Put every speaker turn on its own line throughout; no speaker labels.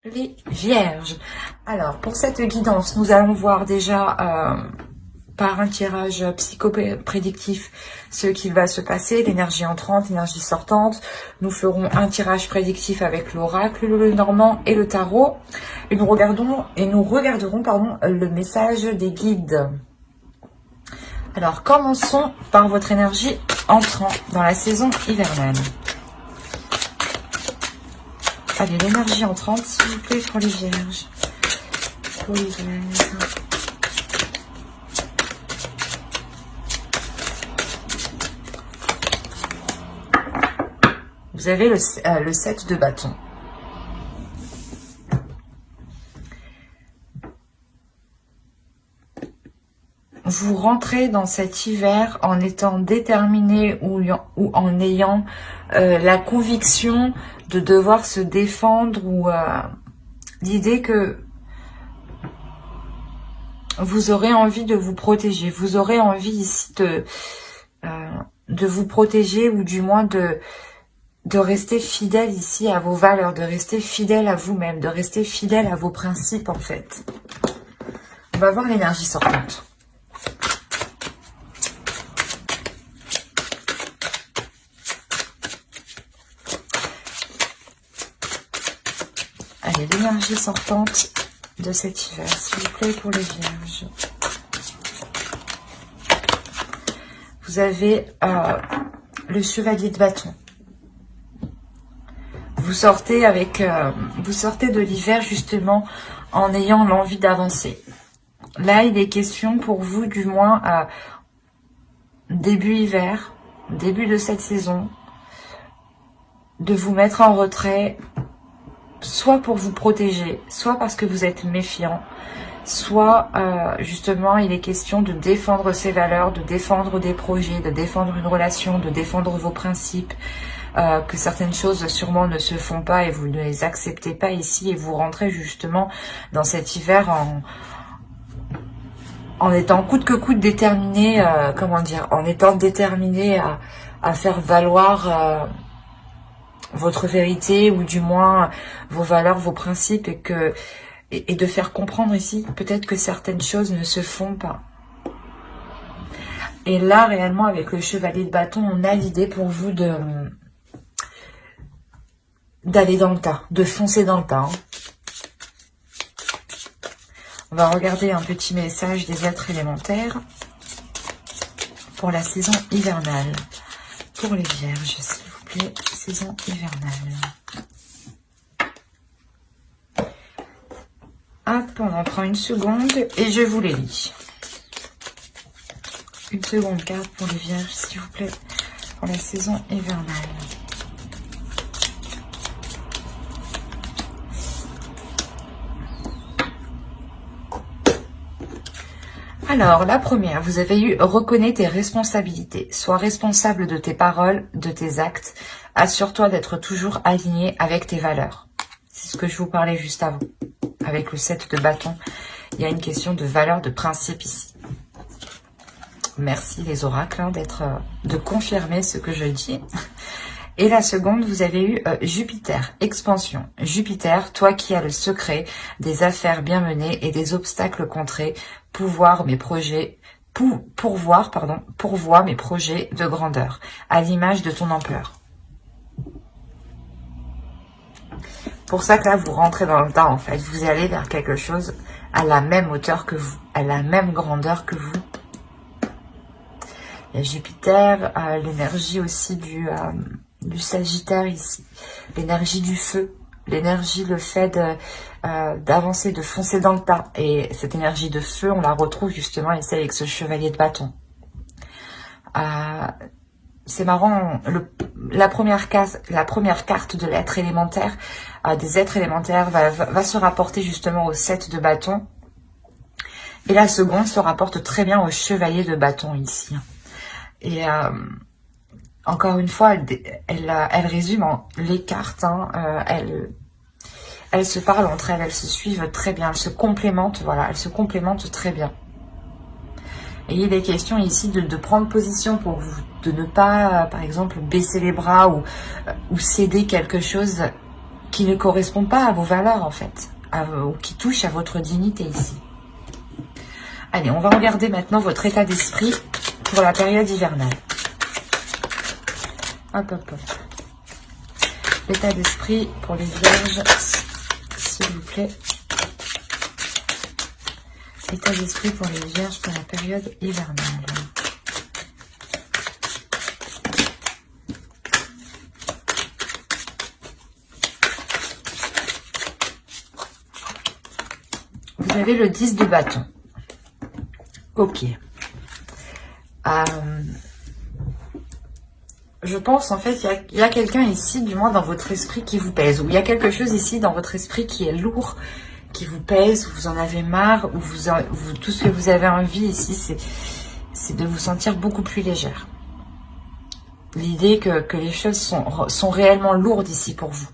Les Vierges. Alors, pour cette guidance, nous allons voir déjà par un tirage psychoprédictif ce qui va se passer, l'énergie entrante, l'énergie sortante. Nous ferons un tirage prédictif avec l'oracle, le normand et le tarot. Et nous regarderons le message des guides. Alors, commençons par votre énergie entrant dans la saison hivernale. Allez, l'énergie entrante, s'il vous plaît, pour les Vierges. Pour les Vierges. Vous avez le 7 de bâton. Vous rentrez dans cet hiver en étant déterminé ou en ayant la conviction de devoir se défendre ou l'idée que vous aurez envie de vous protéger. Vous aurez envie ici de vous protéger ou du moins de rester fidèle ici à vos valeurs, de rester fidèle à vous-même, de rester fidèle à vos principes en fait. On va voir l'énergie sortante. Allez, l'énergie sortante de cet hiver, s'il vous plaît, pour les Vierges. Vous avez le chevalier de bâton. Vous sortez de l'hiver justement en ayant l'envie d'avancer. Là, il est question pour vous, du moins, début hiver, début de cette saison, de vous mettre en retrait, soit pour vous protéger, soit parce que vous êtes méfiant, soit justement il est question de défendre ses valeurs, de défendre des projets, de défendre une relation, de défendre vos principes, que certaines choses sûrement ne se font pas et vous ne les acceptez pas ici et vous rentrez justement dans cet hiver en étant coûte que coûte déterminé, en étant déterminé à faire valoir votre vérité ou du moins vos valeurs, vos principes et de faire comprendre ici peut-être que certaines choses ne se font pas. Et là réellement avec le chevalier de bâton, on a l'idée pour vous d'aller dans le tas, de foncer dans le tas. On va regarder un petit message des êtres élémentaires pour la saison hivernale. Pour les Vierges, s'il vous plaît, saison hivernale. Hop, on en prend une seconde et je vous les lis. Une seconde carte pour les Vierges, s'il vous plaît, pour la saison hivernale. Alors, la première, vous avez eu « Reconnais tes responsabilités. Sois responsable de tes paroles, de tes actes. Assure-toi d'être toujours aligné avec tes valeurs. » C'est ce que je vous parlais juste avant. Avec le 7 de bâton, il y a une question de valeur, de principe ici. Merci les oracles de confirmer ce que je dis. Et la seconde, vous avez eu Jupiter, expansion. Jupiter, toi qui as le secret des affaires bien menées et des obstacles contrés, pourvoie mes projets de grandeur, à l'image de ton ampleur. Pour ça que là, vous rentrez dans le tas, en fait. Vous allez vers quelque chose à la même hauteur que vous, à la même grandeur que vous. Il y a Jupiter, l'énergie aussi du Sagittaire ici, l'énergie du feu, l'énergie, le fait d'avancer, de foncer dans le tas. Et cette énergie de feu, on la retrouve justement ici avec ce chevalier de bâton. C'est marrant, la première carte de l'être élémentaire, des êtres élémentaires, va se rapporter justement au 7 de bâton. Et la seconde se rapporte très bien au chevalier de bâton ici. Et encore une fois, elle résume les cartes. Elles se parlent entre elles, elles se suivent très bien, elles se complémentent. Voilà, elles se complémentent très bien. Et il est question ici de prendre position pour vous, de ne pas, par exemple, baisser les bras ou céder quelque chose qui ne correspond pas à vos valeurs en fait, ou qui touche à votre dignité ici. Allez, on va regarder maintenant votre état d'esprit pour la période hivernale. Hop, hop, hop. L'état d'esprit pour les vierges, s'il vous plaît. État d'esprit pour les vierges pour la période hivernale. Vous avez le 10 de bâton. Ok. Je pense en fait il y a quelqu'un ici, du moins dans votre esprit, qui vous pèse. Ou il y a quelque chose ici dans votre esprit qui est lourd, qui vous pèse, où vous en avez marre, où tout ce que vous avez envie ici, c'est de vous sentir beaucoup plus légère. L'idée que les choses sont réellement lourdes ici pour vous.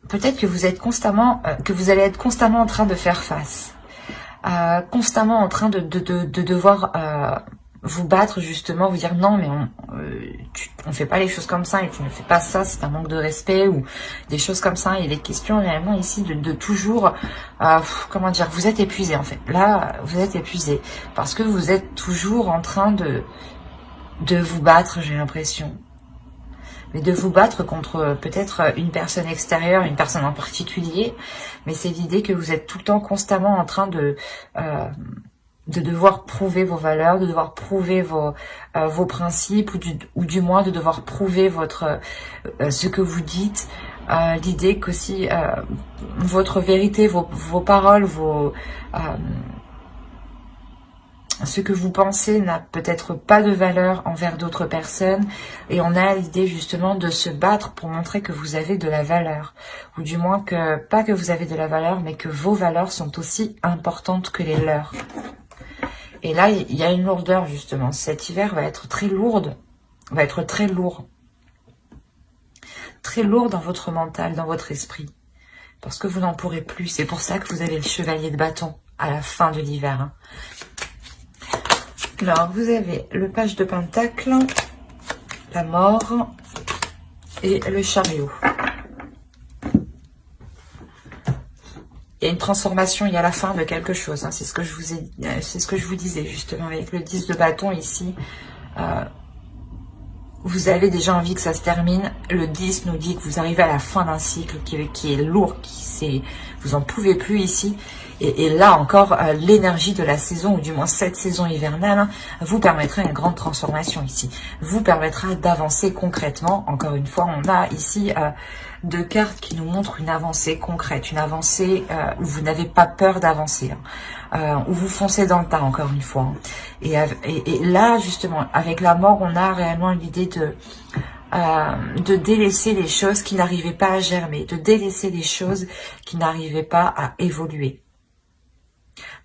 Peut-être que vous êtes constamment, que vous allez être constamment en train de faire face. Constamment en train de devoir vous battre justement, vous dire non mais on fait pas les choses comme ça et tu ne fais pas ça, c'est un manque de respect ou des choses comme ça. Il est question réellement ici de toujours, comment dire, vous êtes épuisé en fait. Là, vous êtes épuisé parce que vous êtes toujours en train de vous battre, j'ai l'impression. Mais de vous battre contre peut-être une personne extérieure, une personne en particulier. Mais c'est l'idée que vous êtes tout le temps constamment en train de devoir prouver vos valeurs, de devoir prouver vos principes, ou du moins de devoir prouver ce que vous dites. L'idée qu'aussi votre vérité, vos paroles, ce que vous pensez n'a peut-être pas de valeur envers d'autres personnes, et on a l'idée justement de se battre pour montrer que vous avez de la valeur, ou du moins pas que vous avez de la valeur, mais que vos valeurs sont aussi importantes que les leurs. Et là, il y a une lourdeur justement. Cet hiver va être très lourde, va être très lourd dans votre mental, dans votre esprit, parce que vous n'en pourrez plus. C'est pour ça que vous avez le chevalier de bâton à la fin de l'hiver, hein. Alors, vous avez le page de pentacle, la mort et le chariot. Il y a une transformation, il y a la fin de quelque chose, hein. C'est ce que je vous disais justement avec le 10 de bâton ici. Vous avez déjà envie que ça se termine. Le 10 nous dit que vous arrivez à la fin d'un cycle qui est lourd, vous en pouvez plus ici. Et là encore, l'énergie de la saison, ou du moins cette saison hivernale, hein, vous permettra une grande transformation ici. Vous permettra d'avancer concrètement. Encore une fois, on a ici deux cartes qui nous montrent une avancée concrète, une avancée où vous n'avez pas peur d'avancer, hein, où vous foncez dans le tas, encore une fois. Hein. Et là, justement, avec la mort, on a réellement l'idée de délaisser les choses qui n'arrivaient pas à germer, de délaisser les choses qui n'arrivaient pas à évoluer.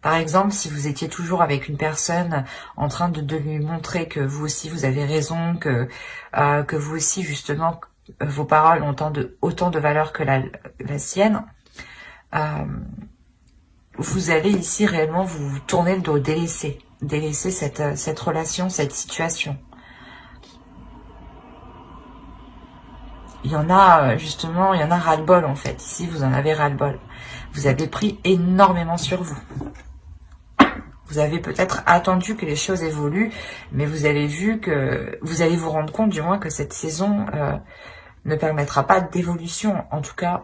Par exemple, si vous étiez toujours avec une personne en train de lui montrer que vous aussi vous avez raison, que vous aussi justement vos paroles ont autant de valeur que la sienne, vous allez ici réellement vous tourner le dos, délaisser cette relation, cette situation. Il y en a justement, il y en a ras-le-bol en fait. Ici, vous en avez ras-le-bol. Vous avez pris énormément sur vous. Vous avez peut-être attendu que les choses évoluent, mais vous avez vu que vous allez vous rendre compte du moins que cette saison ne permettra pas d'évolution. En tout cas,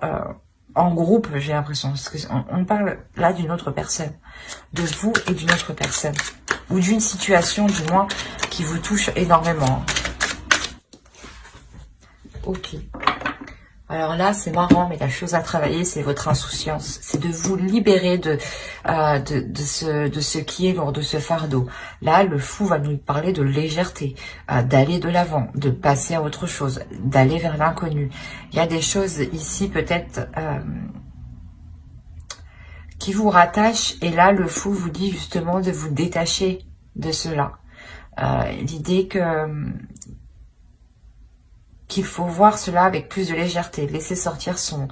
en groupe, j'ai l'impression. Parce qu'on parle là d'une autre personne. De vous et d'une autre personne. Ou d'une situation, du moins, qui vous touche énormément. Ok. Alors là, c'est marrant, mais la chose à travailler, c'est votre insouciance. C'est de vous libérer de ce qui est lourd, de ce fardeau. Là, le fou va nous parler de légèreté, d'aller de l'avant, de passer à autre chose, d'aller vers l'inconnu. Il y a des choses ici, peut-être, qui vous rattachent. Et là, le fou vous dit justement de vous détacher de cela. L'idée qu'il faut voir cela avec plus de légèreté, laisser sortir son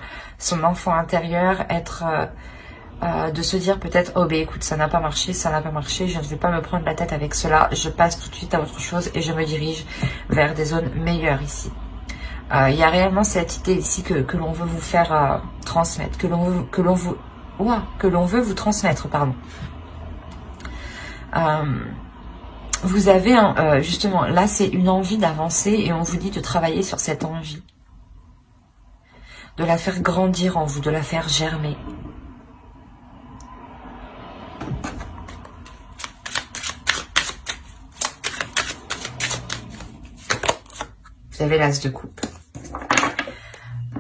enfant intérieur, de se dire peut-être, oh ben écoute, ça n'a pas marché, je ne vais pas me prendre la tête avec cela, je passe tout de suite à autre chose et je me dirige vers des zones meilleures ici. Il y a réellement cette idée ici que l'on veut vous faire transmettre, que l'on veut vous transmettre, pardon. Vous avez justement, là c'est une envie d'avancer et on vous dit de travailler sur cette envie. De la faire grandir en vous, de la faire germer. Vous avez l'as de coupe.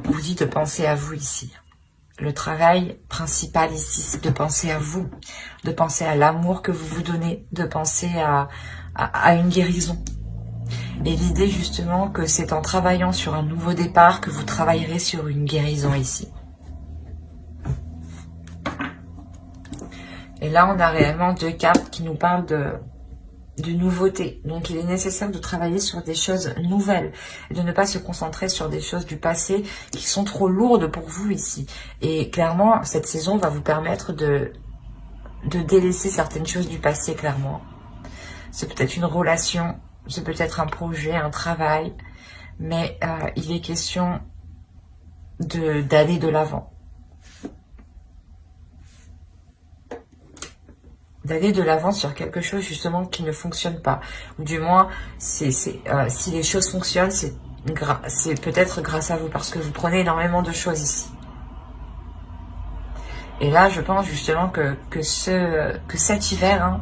On vous dit de penser à vous ici. Le travail principal ici, c'est de penser à vous, de penser à l'amour que vous vous donnez, de penser à une guérison. Et l'idée justement que c'est en travaillant sur un nouveau départ que vous travaillerez sur une guérison ici. Et là, on a réellement 2 cartes qui nous parlent de nouveauté. Donc, il est nécessaire de travailler sur des choses nouvelles et de ne pas se concentrer sur des choses du passé qui sont trop lourdes pour vous ici. Et clairement, cette saison va vous permettre de délaisser certaines choses du passé, clairement. C'est peut-être une relation, c'est peut-être un projet, un travail, mais il est question d'aller de l'avant. D'aller de l'avant sur quelque chose justement qui ne fonctionne pas. Ou du moins, si les choses fonctionnent, c'est peut-être grâce à vous, parce que vous prenez énormément de choses ici. Et là, je pense justement que cet hiver,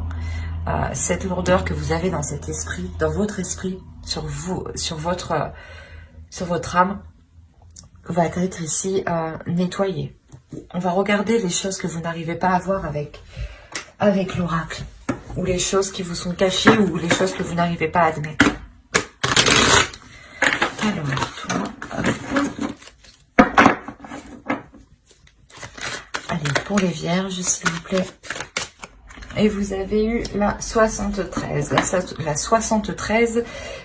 cette lourdeur que vous avez dans cet esprit, dans votre esprit, sur votre âme, va être ici nettoyée. On va regarder les choses que vous n'arrivez pas à voir avec l'oracle, ou les choses qui vous sont cachées, ou les choses que vous n'arrivez pas à admettre. Alors, toi, allez, pour les vierges, s'il vous plaît. Et vous avez eu la 73. La 73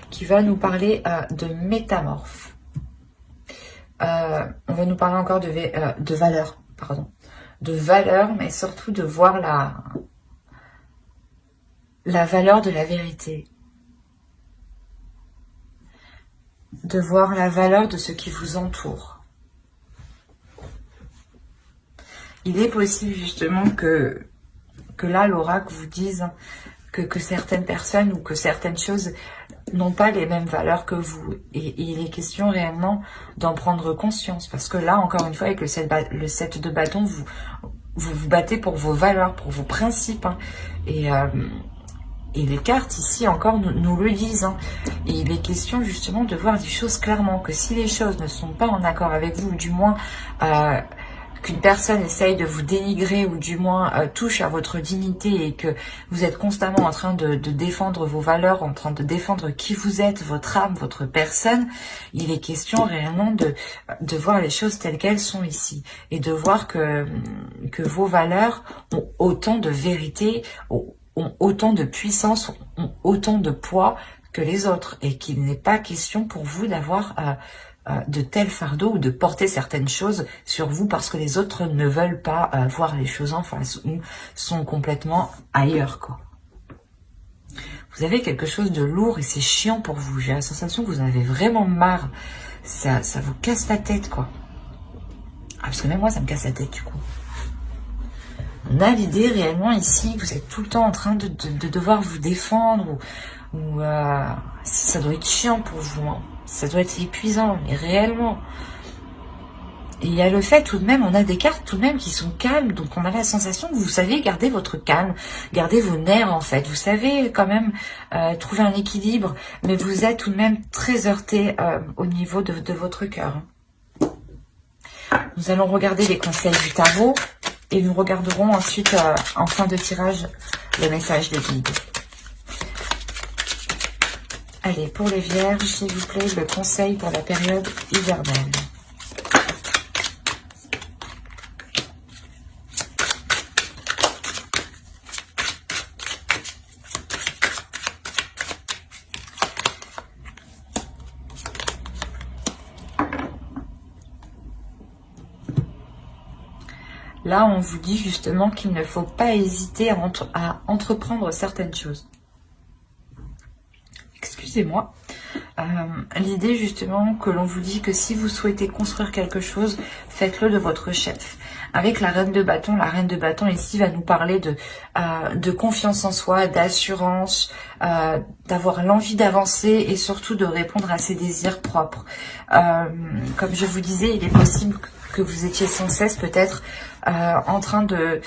qui va nous parler de métamorphe. On va nous parler encore de valeur, pardon. De valeur, mais surtout de voir la valeur de la vérité. De voir la valeur de ce qui vous entoure. Il est possible justement que là, l'oracle vous dise que certaines personnes ou que certaines choses n'ont pas les mêmes valeurs que vous. Et il est question réellement d'en prendre conscience. Parce que là, encore une fois, avec le 7 de bâton, vous vous battez pour vos valeurs, pour vos principes. Et les cartes ici encore nous le disent. Et il est question justement de voir des choses clairement. Que si les choses ne sont pas en accord avec vous, ou du moins qu'une personne essaye de vous dénigrer, ou du moins touche à votre dignité, et que vous êtes constamment en train de défendre vos valeurs, en train de défendre qui vous êtes, votre âme, votre personne, il est question réellement de voir les choses telles qu'elles sont ici. Et de voir que vos valeurs ont autant de vérité, ont autant de puissance, ont autant de poids que les autres. Et qu'il n'est pas question pour vous d'avoir de tels fardeaux ou de porter certaines choses sur vous parce que les autres ne veulent pas voir les choses en face ou sont complètement ailleurs, quoi. Vous avez quelque chose de lourd et c'est chiant pour vous. J'ai la sensation que vous en avez vraiment marre. Ça vous casse la tête, quoi. Parce que même moi, ça me casse la tête, du coup. On a l'idée réellement ici, vous êtes tout le temps en train de devoir vous défendre ou ça doit être chiant pour vous, ça doit être épuisant, mais réellement. Et il y a le fait tout de même, on a des cartes tout de même qui sont calmes, donc on a la sensation que vous savez garder votre calme, garder vos nerfs en fait. Vous savez quand même trouver un équilibre, mais vous êtes tout de même très heurté au niveau de votre cœur. Nous allons regarder les conseils du tarot et nous regarderons ensuite en fin de tirage le message des guides. Allez, pour les vierges, s'il vous plaît, le conseil pour la période hivernale. Là, on vous dit justement qu'il ne faut pas hésiter à entreprendre certaines choses. Excusez-moi. L'idée justement que l'on vous dit que si vous souhaitez construire quelque chose, faites-le de votre chef. Avec la reine de bâton ici va nous parler de confiance en soi, d'assurance, d'avoir l'envie d'avancer et surtout de répondre à ses désirs propres. Comme je vous disais, il est possible que vous étiez sans cesse peut-être en train de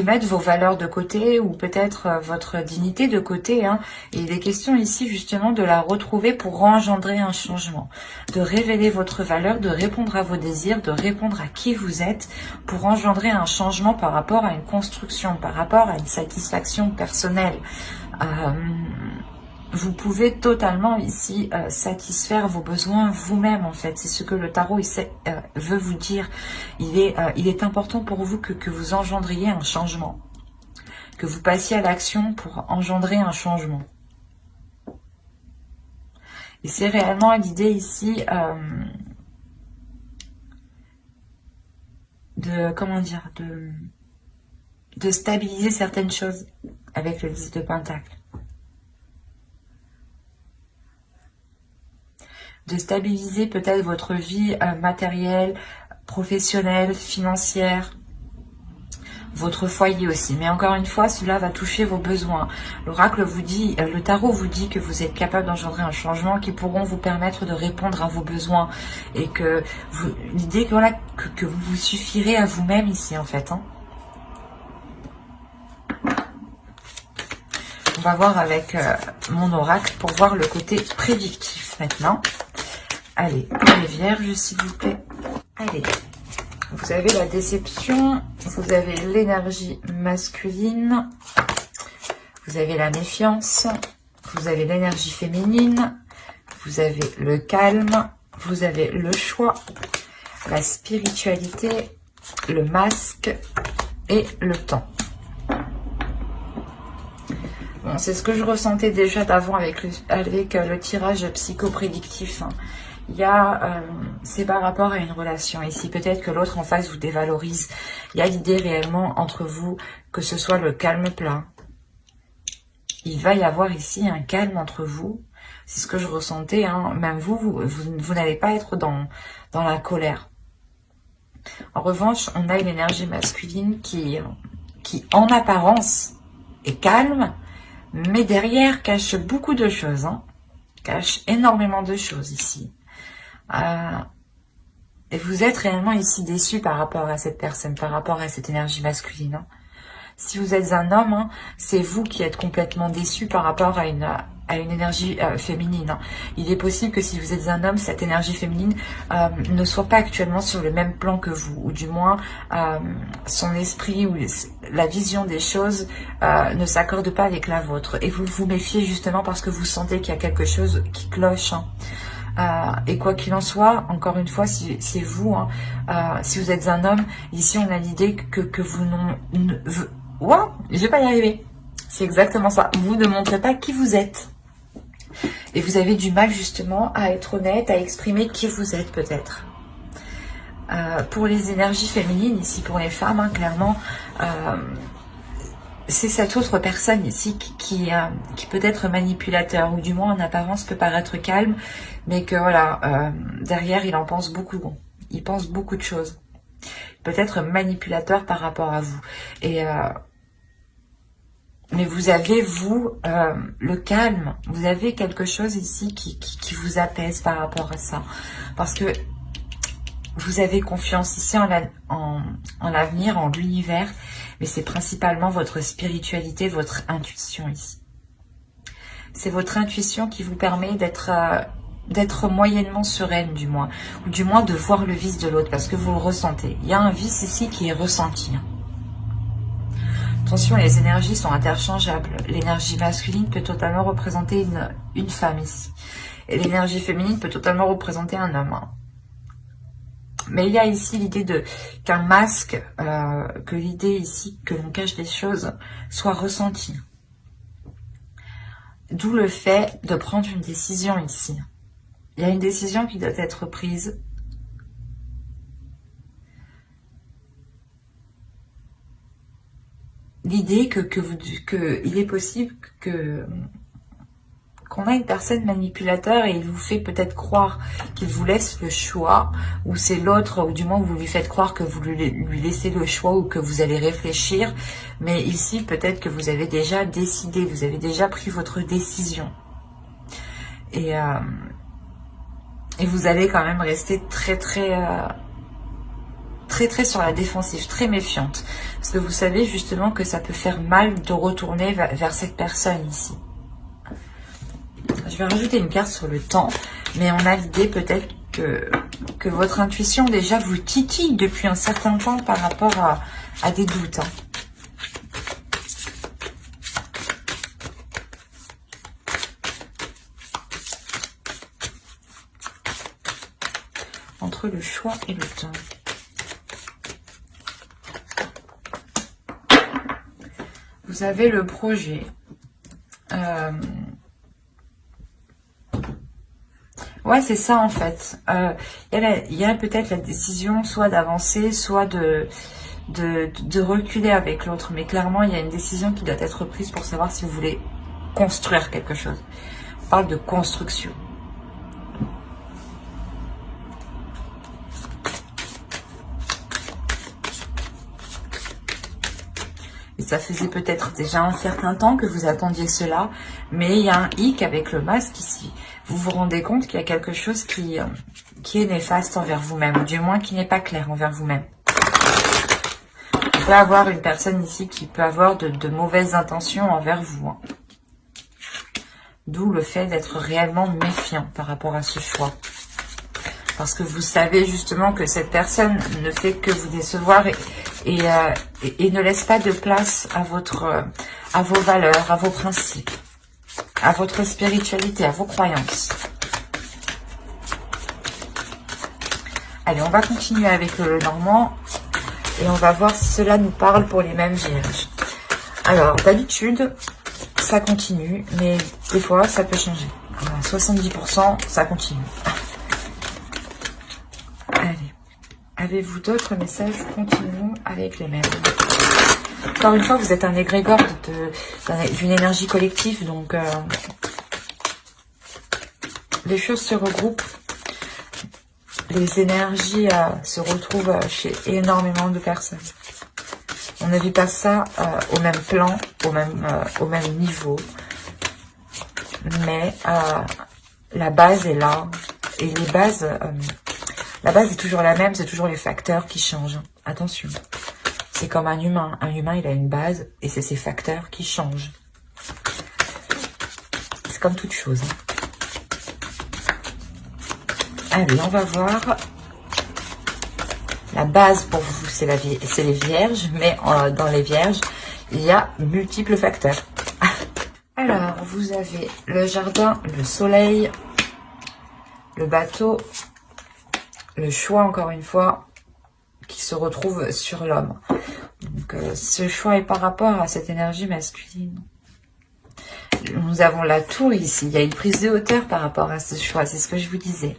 mettre vos valeurs de côté ou peut-être votre dignité de côté. Hein. Et il est question ici justement de la retrouver pour engendrer un changement, de révéler votre valeur, de répondre à vos désirs, de répondre à qui vous êtes pour engendrer un changement par rapport à une construction, par rapport à une satisfaction personnelle. Vous pouvez totalement ici satisfaire vos besoins vous-même en fait. C'est ce que le tarot veut vous dire. Il est important pour vous que vous engendriez un changement. Que vous passiez à l'action pour engendrer un changement. Et c'est réellement l'idée ici de stabiliser certaines choses avec le 10 de Pentacle. De stabiliser peut-être votre vie matérielle, professionnelle, financière, votre foyer aussi. Mais encore une fois, cela va toucher vos besoins. L'oracle vous dit, le tarot vous dit que vous êtes capable d'engendrer un changement qui pourront vous permettre de répondre à vos besoins. Et que l'idée voilà, que vous vous suffirez à vous-même ici en fait. Hein. On va voir avec mon oracle pour voir le côté prédictif maintenant. Allez, pour les vierges, s'il vous plaît. Allez, vous avez la déception, vous avez l'énergie masculine, vous avez la méfiance, vous avez l'énergie féminine, vous avez le calme, vous avez le choix, la spiritualité, le masque et le temps. Bon, c'est ce que je ressentais déjà d'avant avec le tirage psychoprédictif. Hein. Il y a, c'est par rapport à une relation ici. Peut-être que l'autre en face vous dévalorise. Il y a l'idée réellement entre vous que ce soit le calme plat. Il va y avoir ici un calme entre vous. C'est ce que je ressentais. Hein. Même vous n'allez pas être dans la colère. En revanche, on a une énergie masculine qui en apparence est calme, mais derrière cache beaucoup de choses. Hein. Cache énormément de choses ici. Et vous êtes réellement ici déçu par rapport à cette personne, par rapport à cette énergie masculine. Hein. Si vous êtes un homme, hein, c'est vous qui êtes complètement déçu par rapport à une énergie féminine. Hein. Il est possible que si vous êtes un homme, cette énergie féminine ne soit pas actuellement sur le même plan que vous, ou du moins son esprit ou la vision des choses ne s'accorde pas avec la vôtre. Et vous vous méfiez justement parce que vous sentez qu'il y a quelque chose qui cloche. Hein. Et quoi qu'il en soit, encore une fois, si c'est vous, hein, si vous êtes un homme, ici on a l'idée que vous wow, je vais pas y arriver. C'est exactement ça. Vous ne montrez pas qui vous êtes. Et vous avez du mal justement à être honnête, à exprimer qui vous êtes peut-être. Pour les énergies féminines, ici pour les femmes, hein, clairement, c'est cette autre personne ici qui peut être manipulateur, ou du moins en apparence peut paraître calme, mais que voilà, derrière il en pense beaucoup. Il pense beaucoup de choses. Peut-être manipulateur par rapport à vous. Et mais vous avez, vous, le calme. Vous avez quelque chose ici qui vous apaise par rapport à ça. Parce que vous avez confiance ici en l'avenir, en l'univers. Mais c'est principalement votre spiritualité, votre intuition ici. C'est votre intuition qui vous permet d'être moyennement sereine du moins. Ou du moins de voir le vice de l'autre parce que vous le ressentez. Il y a un vice ici qui est ressenti. Attention, les énergies sont interchangeables. L'énergie masculine peut totalement représenter une femme ici. Et l'énergie féminine peut totalement représenter un homme. Hein. Mais il y a ici l'idée qu'un masque, que l'idée ici que l'on cache des choses soit ressentie. D'où le fait de prendre une décision ici. Il y a une décision qui doit être prise. L'idée qu'il est possible qu'on a une personne manipulateur et il vous fait peut-être croire qu'il vous laisse le choix, ou c'est l'autre, ou du moins vous lui faites croire que vous lui laissez le choix ou que vous allez réfléchir. Mais ici, peut-être que vous avez déjà décidé, vous avez déjà pris votre décision. Et vous allez quand même rester très sur la défensive, très méfiante. Parce que vous savez justement que ça peut faire mal de retourner vers cette personne ici. Je vais rajouter une carte sur le temps, mais on a l'idée peut-être que votre intuition déjà vous titille depuis un certain temps par rapport à des doutes. Entre le choix et le temps. Vous avez le projet. Ouais, c'est ça en fait. Il y a peut-être la décision soit d'avancer, soit de reculer avec l'autre. Mais clairement, il y a une décision qui doit être prise pour savoir si vous voulez construire quelque chose. On parle de construction. Et ça faisait peut-être déjà un certain temps que vous attendiez cela, mais il y a un hic avec le masque ici. Vous vous rendez compte qu'il y a quelque chose qui est néfaste envers vous-même, ou du moins qui n'est pas clair envers vous-même. On peut avoir une personne ici qui peut avoir de mauvaises intentions envers vous. Hein. D'où le fait d'être réellement méfiant par rapport à ce choix. Parce que vous savez justement que cette personne ne fait que vous décevoir et ne laisse pas de place à vos valeurs, à vos principes, à votre spiritualité, à vos croyances. Allez, on va continuer avec le Normand et on va voir si cela nous parle pour les mêmes vierges. Alors, d'habitude, ça continue, mais des fois, ça peut changer. À 70%, ça continue. Allez, avez-vous d'autres messages? Continuons avec les mêmes. Encore une fois, vous êtes un égrégore d'une énergie collective, donc les choses se regroupent, les énergies se retrouvent chez énormément de personnes. On ne vit pas ça au même plan, au même niveau, mais la base est là, et les bases, la base est toujours la même, c'est toujours les facteurs qui changent. Attention. C'est comme un humain. Un humain, il a une base et c'est ses facteurs qui changent. C'est comme toute chose. Allez, on va voir. La base pour vous, c'est les vierges. Mais dans les vierges, il y a multiples facteurs. Alors, vous avez le jardin, le soleil, le bateau, le choix, encore une fois, qui se retrouve sur l'homme. Donc, ce choix est par rapport à cette énergie masculine. Nous avons la tour ici. Il y a une prise de hauteur par rapport à ce choix. C'est ce que je vous disais.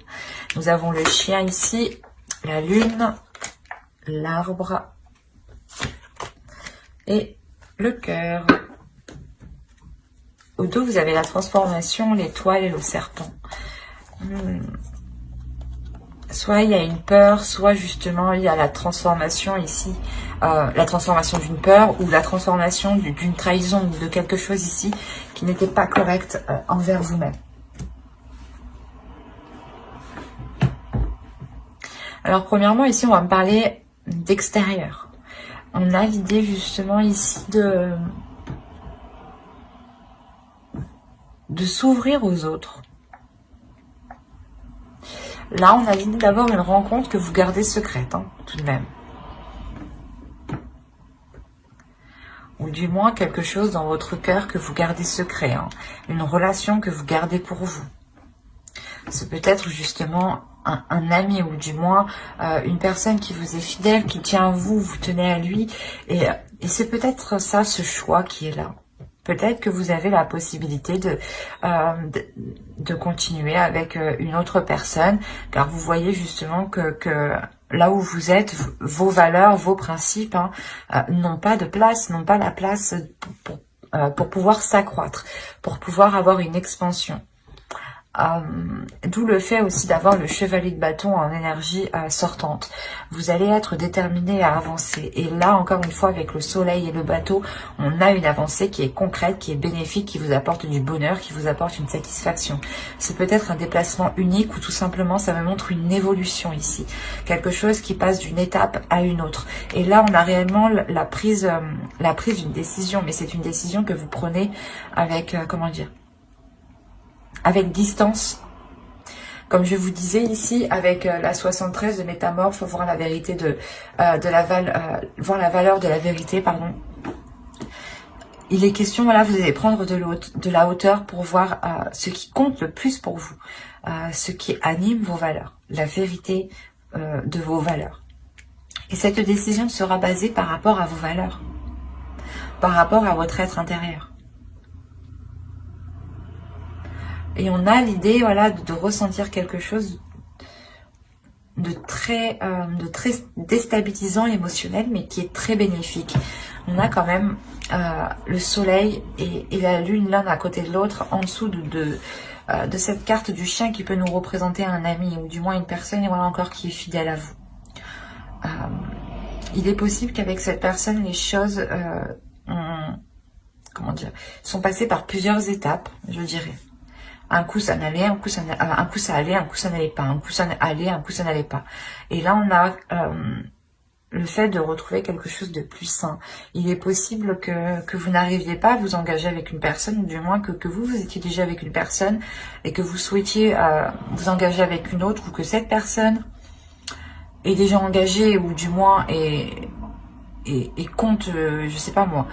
Nous avons le chien ici, la lune, l'arbre et le cœur. Au dos, vous avez la transformation, l'étoile et le serpent. Soit il y a une peur, soit justement il y a la transformation ici, la transformation d'une peur ou la transformation d'une trahison ou de quelque chose ici qui n'était pas correct envers vous-même. Alors premièrement ici on va me parler d'extérieur. On a l'idée justement ici de s'ouvrir aux autres. Là, on a l'idée d'avoir une rencontre que vous gardez secrète, hein, tout de même. Ou du moins quelque chose dans votre cœur que vous gardez secret, hein, une relation que vous gardez pour vous. C'est peut-être justement un ami ou du moins une personne qui vous est fidèle, qui tient à vous, vous tenez à lui. Et c'est peut-être ça, ce choix qui est là. Peut-être que vous avez la possibilité de continuer avec une autre personne, car vous voyez justement que là où vous êtes, vos valeurs, vos principes n'ont pas de place, n'ont pas la place pour pouvoir s'accroître, pour pouvoir avoir une expansion. D'où le fait aussi d'avoir le chevalier de bâton en énergie sortante. Vous allez être déterminé à avancer. Et là, encore une fois, avec le soleil et le bateau, on a une avancée qui est concrète, qui est bénéfique, qui vous apporte du bonheur, qui vous apporte une satisfaction. C'est peut-être un déplacement unique ou tout simplement, ça me montre une évolution ici. Quelque chose qui passe d'une étape à une autre. Et là, on a réellement la prise d'une décision. Mais c'est une décision que vous prenez avec, comment dire, avec distance. Comme je vous disais ici, avec la 73 de Métamorphe, faut voir la vérité voir la valeur de la vérité, pardon. Il est question, voilà, vous allez prendre de la hauteur pour voir ce qui compte le plus pour vous, ce qui anime vos valeurs, la vérité de vos valeurs. Et cette décision sera basée par rapport à vos valeurs, par rapport à votre être intérieur. Et on a l'idée, voilà, de ressentir quelque chose de très déstabilisant émotionnel, mais qui est très bénéfique. On a quand même le soleil et la lune l'un à côté de l'autre, en dessous de cette carte du chien qui peut nous représenter un ami, ou du moins une personne, voilà, encore qui est fidèle à vous. Il est possible qu'avec cette personne, les choses comment dire, sont passées par plusieurs étapes, je dirais. Un coup ça n'allait, un coup ça allait, un coup ça n'allait pas, un coup ça allait, un coup ça n'allait pas. Et là on a le fait de retrouver quelque chose de plus sain. Il est possible que vous n'arriviez pas à vous engager avec une personne, ou du moins que vous étiez déjà avec une personne et que vous souhaitiez vous engager avec une autre, ou que cette personne est déjà engagée, ou du moins et compte, je sais pas moi,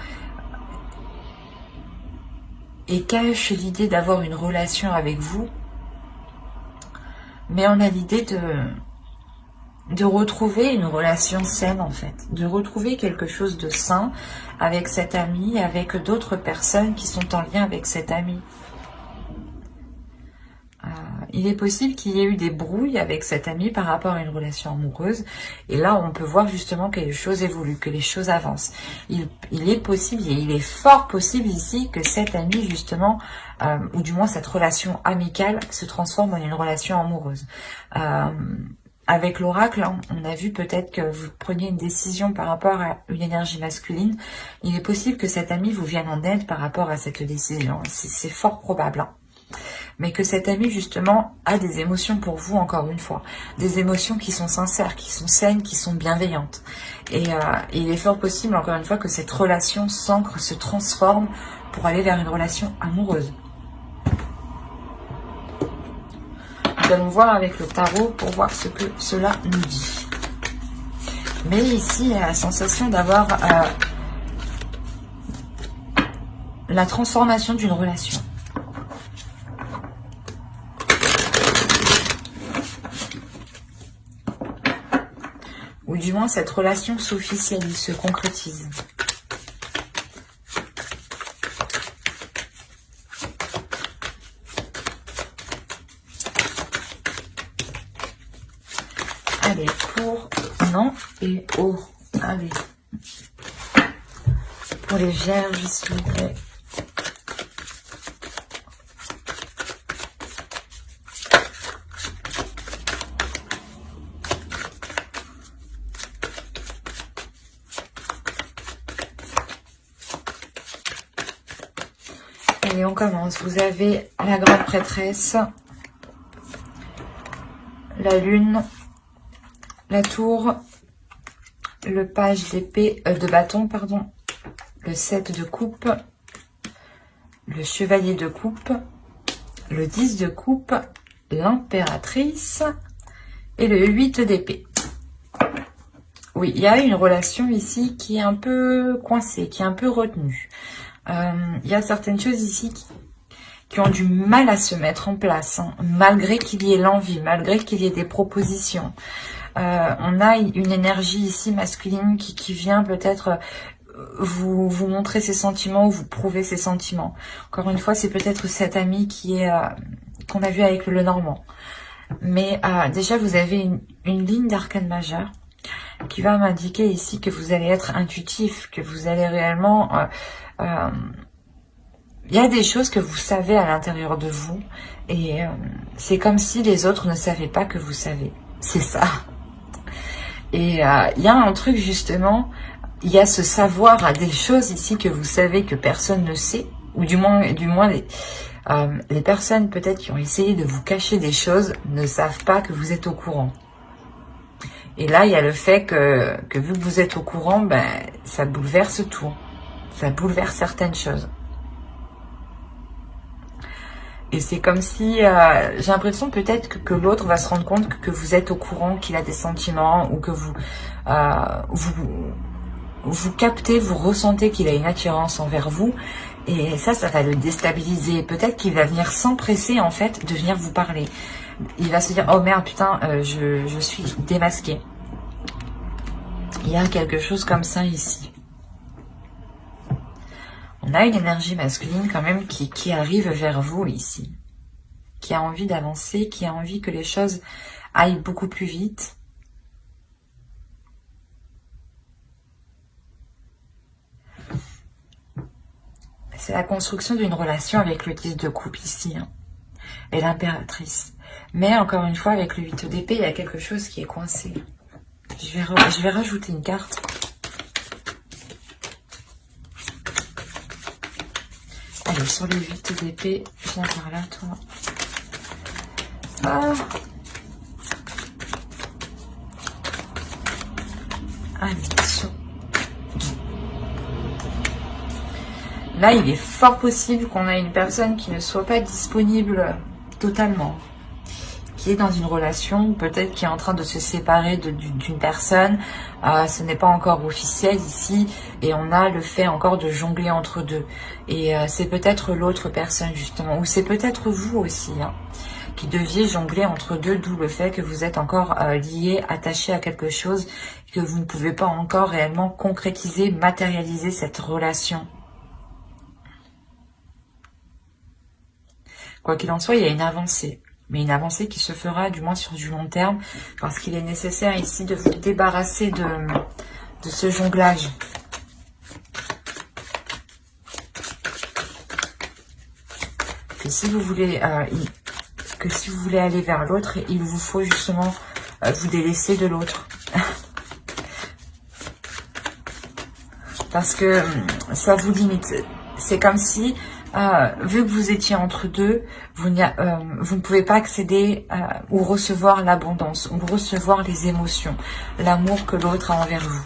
et cache l'idée d'avoir une relation avec vous, mais on a l'idée de retrouver une relation saine, en fait, de retrouver quelque chose de sain avec cet ami, avec d'autres personnes qui sont en lien avec cet ami. Il est possible qu'il y ait eu des brouilles avec cet ami par rapport à une relation amoureuse. Et là, on peut voir justement que les choses évoluent, que les choses avancent. Il est possible, et il est fort possible ici, que cet ami, justement, ou du moins cette relation amicale, se transforme en une relation amoureuse. Avec l'oracle, hein, on a vu peut-être que vous preniez une décision par rapport à une énergie masculine. Il est possible que cet ami vous vienne en aide par rapport à cette décision. C'est fort probable, hein. Mais que cet ami, justement, a des émotions pour vous, encore une fois. Des émotions qui sont sincères, qui sont saines, qui sont bienveillantes. Et il est fort possible, encore une fois, que cette relation s'ancre, se transforme pour aller vers une relation amoureuse. Nous allons voir avec le tarot pour voir ce que cela nous dit. Mais ici, il y a la sensation d'avoir la transformation d'une relation. Ou du moins, cette relation s'officialise, se concrétise. Allez, pour non et pour, allez, pour les vierges, s'il vous plaît. Allez, on commence. Vous avez la grande prêtresse, la lune, la tour, le page d'épée, de bâton, pardon, le 7 de coupe, le chevalier de coupe, le 10 de coupe, l'impératrice et le 8 d'épée. Oui, il y a une relation ici qui est un peu coincée, qui est un peu retenue. Il y a certaines choses ici qui ont du mal à se mettre en place, hein, malgré qu'il y ait l'envie, malgré qu'il y ait des propositions. On a une énergie ici masculine qui vient peut-être vous montrer ses sentiments ou vous prouver ses sentiments. Encore une fois, c'est peut-être cet ami qui est qu'on a vu avec le Normand. Mais déjà, vous avez une ligne d'arcane majeure qui va m'indiquer ici que vous allez être intuitif, que vous allez réellement il y a des choses que vous savez à l'intérieur de vous et c'est comme si les autres ne savaient pas que vous savez. C'est ça. Et il y a un truc justement, il y a ce savoir à des choses ici que vous savez que personne ne sait, ou du moins les personnes peut-être qui ont essayé de vous cacher des choses ne savent pas que vous êtes au courant. Et là, il y a le fait que vu que vous êtes au courant, ben, ça bouleverse tout. Ça bouleverse certaines choses. Et c'est comme si, j'ai l'impression peut-être que l'autre va se rendre compte que vous êtes au courant, qu'il a des sentiments, ou que vous captez, vous ressentez qu'il a une attirance envers vous. Et ça va le déstabiliser. Peut-être qu'il va venir s'empresser, en fait, de venir vous parler. Il va se dire, oh merde, putain, je suis démasqué. Il y a quelque chose comme ça ici. On a une énergie masculine quand même qui arrive vers vous ici. Qui a envie d'avancer, qui a envie que les choses aillent beaucoup plus vite. C'est la construction d'une relation avec le 10 de coupe ici. Hein, et l'impératrice. Mais encore une fois, avec le 8 d'épée, il y a quelque chose qui est coincé. Je vais rajouter une carte. Allez, sur le 8 d'épée, viens par là, toi. Ah. Allez, là, il est fort possible qu'on ait une personne qui ne soit pas disponible totalement. Qui est dans une relation, peut-être qui est en train de se séparer d'une personne. Ce n'est pas encore officiel ici. Et on a le fait encore de jongler entre deux. Et c'est peut-être l'autre personne justement. Ou c'est peut-être vous aussi. Hein, qui deviez jongler entre deux. D'où le fait que vous êtes encore lié, attaché à quelque chose. Que vous ne pouvez pas encore réellement concrétiser, matérialiser cette relation. Quoi qu'il en soit, il y a une avancée. Mais une avancée qui se fera du moins sur du long terme. Parce qu'il est nécessaire ici de vous débarrasser de ce jonglage. Que si vous voulez, aller vers l'autre, il vous faut justement vous délaisser de l'autre. Parce que ça vous limite. C'est comme si... vu que vous étiez entre deux, vous ne pouvez pas accéder ou recevoir l'abondance, ou recevoir les émotions, l'amour que l'autre a envers vous.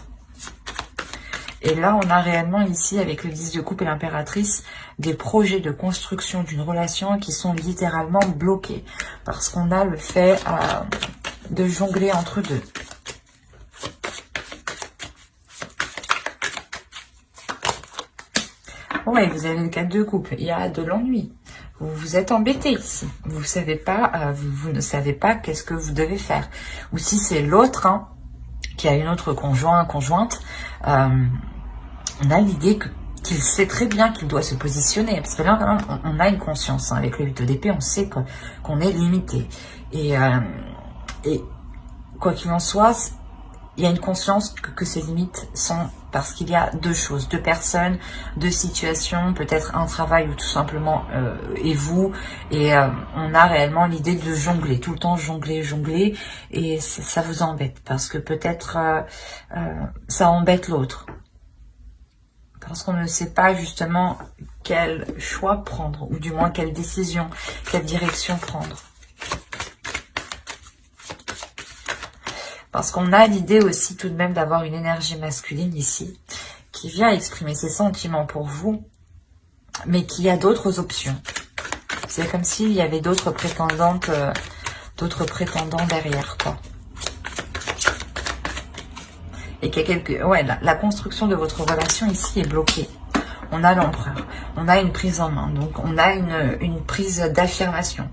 Et là, on a réellement ici, avec le 10 de coupe et l'impératrice, des projets de construction d'une relation qui sont littéralement bloqués. Parce qu'on a le fait de jongler entre deux. Ouais, vous avez le 4 de coupe. Il y a de l'ennui. Vous vous êtes embêté ici. Vous savez pas, vous ne savez pas qu'est-ce que vous devez faire. Ou si c'est l'autre qui a une autre conjointe, on a l'idée qu'il sait très bien qu'il doit se positionner. Parce que là, quand même, on a une conscience. Hein, avec le 8 d'épée, on sait qu'on est limité. Et quoi qu'il en soit, il y a une conscience que ces limites sont parce qu'il y a deux choses, deux personnes, deux situations, peut-être un travail ou tout simplement et vous. Et on a réellement l'idée de jongler, tout le temps jongler. Et ça vous embête parce que peut-être ça embête l'autre. Parce qu'on ne sait pas justement quel choix prendre ou du moins quelle décision, quelle direction prendre. Parce qu'on a l'idée aussi tout de même d'avoir une énergie masculine ici, qui vient exprimer ses sentiments pour vous, mais qui a d'autres options. C'est comme s'il y avait d'autres prétendantes, d'autres prétendants derrière, quoi. Et qu'il y a ouais, la construction de votre relation ici est bloquée. On a l'empereur, on a une prise en main, donc on a une prise d'affirmation.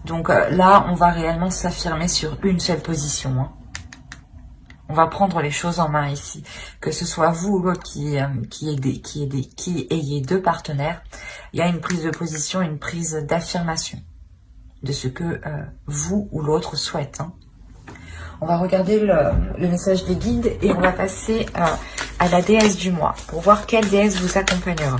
Donc là, on va réellement s'affirmer sur une seule position, hein. On va prendre les choses en main ici. Que ce soit vous ou l'autre qui ayez deux partenaires, il y a une prise de position, une prise d'affirmation de ce que vous ou l'autre souhaite. Hein. On va regarder le message des guides et on va passer à la déesse du mois pour voir quelle déesse vous accompagnera.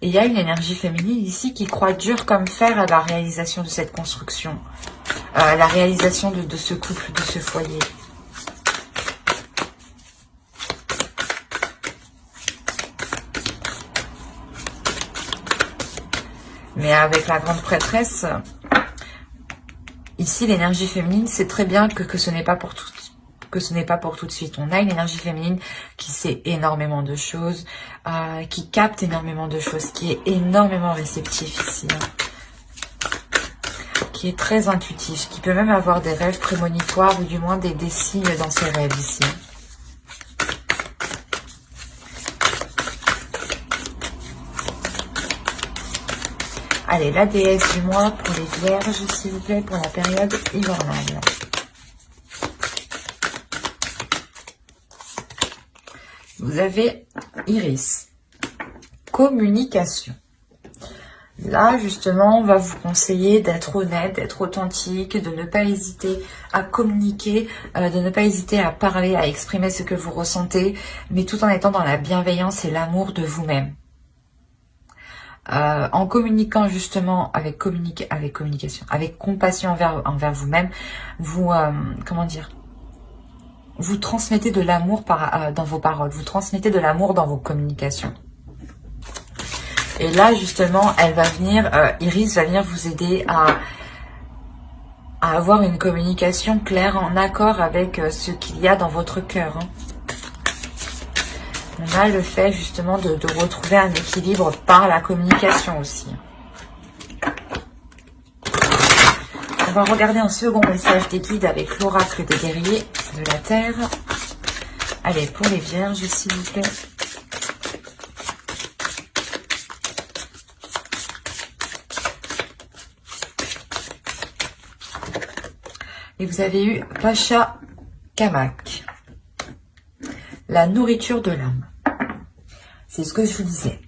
Et il y a une énergie féminine ici qui croit dur comme fer à la réalisation de cette construction. La réalisation de ce couple, de ce foyer. Mais avec la grande prêtresse, ici l'énergie féminine, c'est très bien que ce n'est pas pour tout, tout de suite. On a une énergie féminine qui sait énormément de choses, qui capte énormément de choses, qui est énormément réceptif ici, qui est très intuitif, qui peut même avoir des rêves prémonitoires ou du moins des signes dans ses rêves ici. Allez, la déesse du mois pour les vierges, s'il vous plaît, pour la période hivernale. Vous avez Iris. Communication. Là, justement, on va vous conseiller d'être honnête, d'être authentique, de ne pas hésiter à communiquer, de ne pas hésiter à parler, à exprimer ce que vous ressentez, mais tout en étant dans la bienveillance et l'amour de vous-même. En communiquant justement avec compassion envers vous-même, comment dire, vous transmettez de l'amour dans vos paroles, vous transmettez de l'amour dans vos communications. Et là justement, Iris va venir vous aider à avoir une communication claire en accord avec ce qu'il y a dans votre cœur. On a le fait justement de retrouver un équilibre par la communication aussi. On va regarder un second message des guides avec l'oracle des guerriers de la Terre. Allez, pour les vierges, s'il vous plaît. Et vous avez eu Pacha Kamak. La nourriture de l'âme. C'est ce que je vous disais.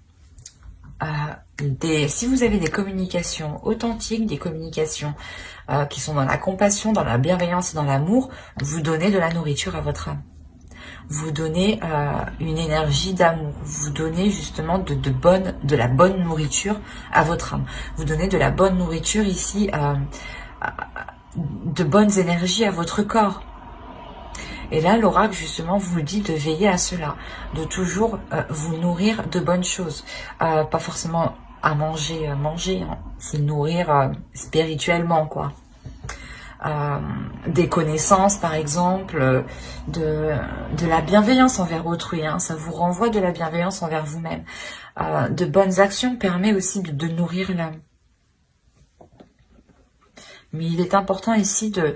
Si vous avez des communications authentiques, des communications qui sont dans la compassion, dans la bienveillance et dans l'amour, vous donnez de la nourriture à votre âme. Vous donnez une énergie d'amour. Vous donnez justement de la bonne nourriture à votre âme. Vous donnez de la bonne nourriture ici, de bonnes énergies à votre corps. Et là, l'oracle, justement, vous dit de veiller à cela, de toujours vous nourrir de bonnes choses. Pas forcément à manger, hein. C'est nourrir spirituellement, quoi. Des connaissances, par exemple, de la bienveillance envers autrui. Hein. Ça vous renvoie de la bienveillance envers vous-même. De bonnes actions permet aussi de nourrir l'âme. Mais il est important ici de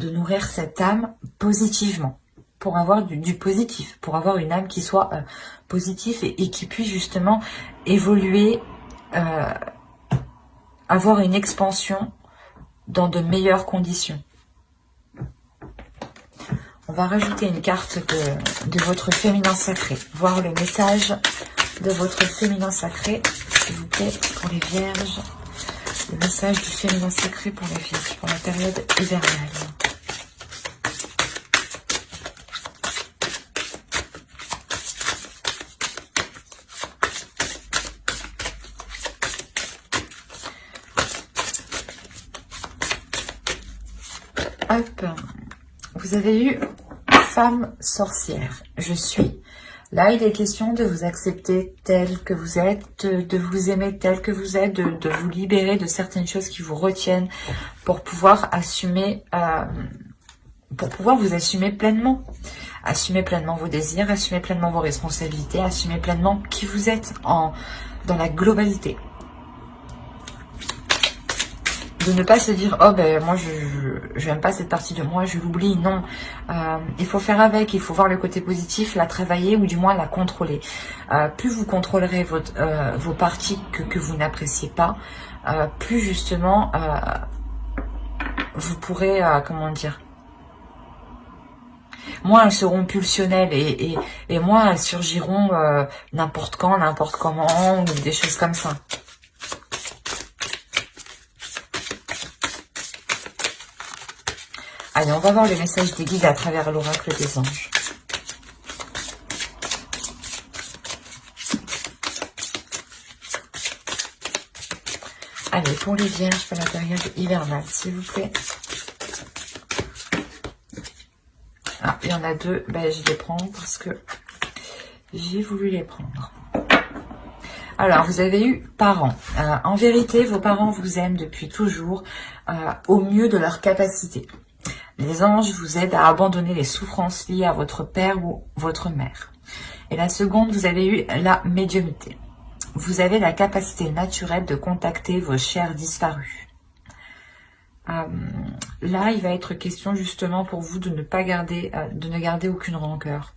nourrir cette âme positivement, pour avoir du positif, pour avoir une âme qui soit positive et qui puisse justement évoluer, avoir une expansion dans de meilleures conditions. On va rajouter une carte de votre féminin sacré, voir le message de votre féminin sacré, s'il vous plaît, pour les vierges. Le message du féminin sacré pour les vierges, pour la période hivernale. Hop, vous avez eu femme sorcière. Je suis. Là, il est question de vous accepter tel que vous êtes, de vous aimer tel que vous êtes, de vous libérer de certaines choses qui vous retiennent pour pouvoir assumer, vous assumer pleinement. Assumer pleinement vos désirs, assumer pleinement vos responsabilités, assumer pleinement qui vous êtes dans la globalité. De ne pas se dire, oh ben moi je n'aime pas cette partie de moi, je l'oublie. Non, il faut faire avec, il faut voir le côté positif, la travailler ou du moins la contrôler. Plus vous contrôlerez vos parties que vous n'appréciez pas, plus justement vous pourrez, comment dire, moins elles seront pulsionnelles et moins elles surgiront n'importe quand, n'importe comment, ou des choses comme ça. Allez, on va voir le message des guides à travers l'oracle des anges. Allez, pour les vierges, pour la période hivernale, s'il vous plaît. Ah, il y en a deux. Ben, je vais prendre parce que j'ai voulu les prendre. Alors, vous avez eu parents. En vérité, vos parents vous aiment depuis toujours au mieux de leur capacité. Les anges vous aident à abandonner les souffrances liées à votre père ou votre mère. Et la seconde, vous avez eu la médiumnité. Vous avez la capacité naturelle de contacter vos chers disparus. Là, il va être question justement pour vous de ne pas garder, de ne garder aucune rancœur.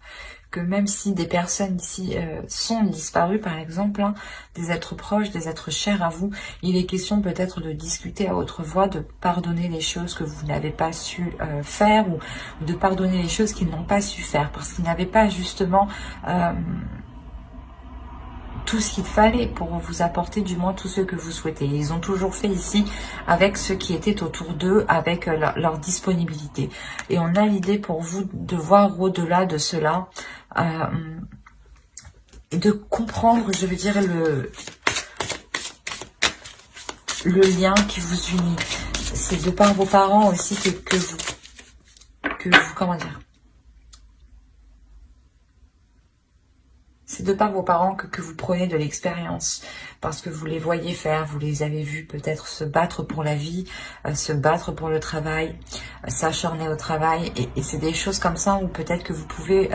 Que même si des personnes ici sont disparues, par exemple, hein, des êtres proches, des êtres chers à vous, il est question peut-être de discuter à haute voix, de pardonner les choses que vous n'avez pas su faire ou de pardonner les choses qu'ils n'ont pas su faire parce qu'ils n'avaient pas justement tout ce qu'il fallait pour vous apporter du moins tout ce que vous souhaitez. Ils ont toujours fait ici avec ce qui était autour d'eux, avec leur disponibilité. Et on a l'idée pour vous de voir au-delà de cela et de comprendre, je veux dire, le lien qui vous unit. C'est de par vos parents aussi que vous, comment dire, c'est de par vos parents que vous prenez de l'expérience, parce que vous les voyez faire, vous les avez vus peut-être se battre pour la vie, se battre pour le travail, s'acharner au travail, et c'est des choses comme ça où peut-être que vous pouvez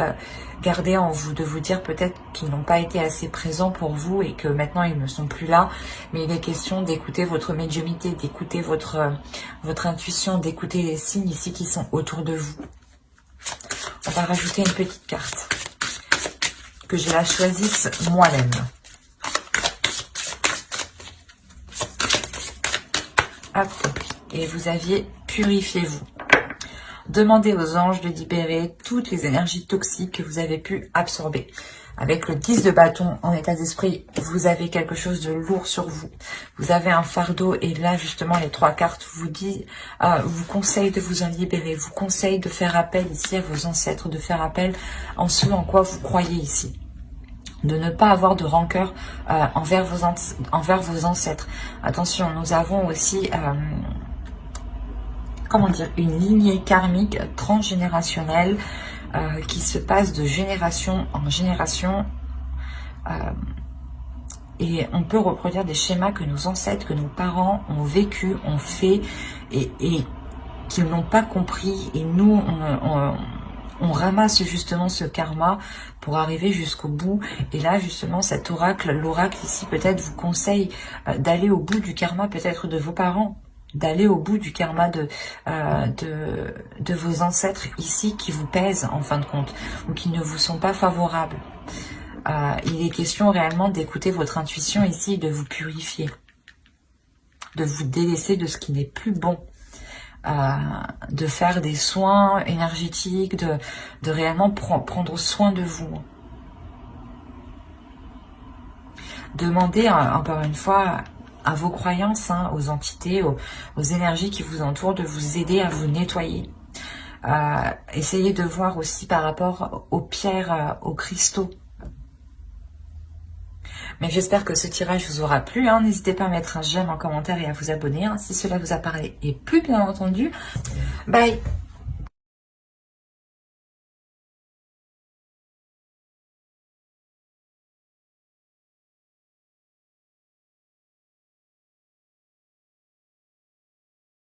garder en vous, de vous dire peut-être qu'ils n'ont pas été assez présents pour vous et que maintenant ils ne sont plus là, mais il est question d'écouter votre médiumnité, d'écouter votre intuition, d'écouter les signes ici qui sont autour de vous. On va rajouter une petite carte. Que je la choisisse moi-même. Hop. Et vous aviez purifiez-vous. Demandez aux anges de libérer toutes les énergies toxiques que vous avez pu absorber. Avec le 10 de bâton en état d'esprit, vous avez quelque chose de lourd sur vous. Vous avez un fardeau et là justement les trois cartes vous conseillent de vous en libérer, vous conseillent de faire appel ici à vos ancêtres, de faire appel en ce en quoi vous croyez ici. De ne pas avoir de rancœur envers vos ancêtres. Attention, nous avons aussi comment dire, une lignée karmique transgénérationnelle qui se passe de génération en génération et on peut reproduire des schémas que nos ancêtres, que nos parents ont vécu, ont fait et qu'ils n'ont pas compris et nous on ramasse justement ce karma pour arriver jusqu'au bout. Et là justement cet oracle, l'oracle ici peut-être vous conseille d'aller au bout du karma peut-être de vos parents, d'aller au bout du karma de vos ancêtres ici qui vous pèsent en fin de compte ou qui ne vous sont pas favorables. Il est question réellement d'écouter votre intuition ici et de vous purifier, de vous délaisser de ce qui n'est plus bon, de faire des soins énergétiques, de réellement prendre soin de vous. Demandez encore une fois à vos croyances, hein, aux entités, aux énergies qui vous entourent de vous aider à vous nettoyer. Essayez de voir aussi par rapport aux pierres, aux cristaux. Mais j'espère que ce tirage vous aura plu. Hein. N'hésitez pas à mettre un j'aime en commentaire et à vous abonner hein, si cela vous a parlé. Et plus bien entendu, bye!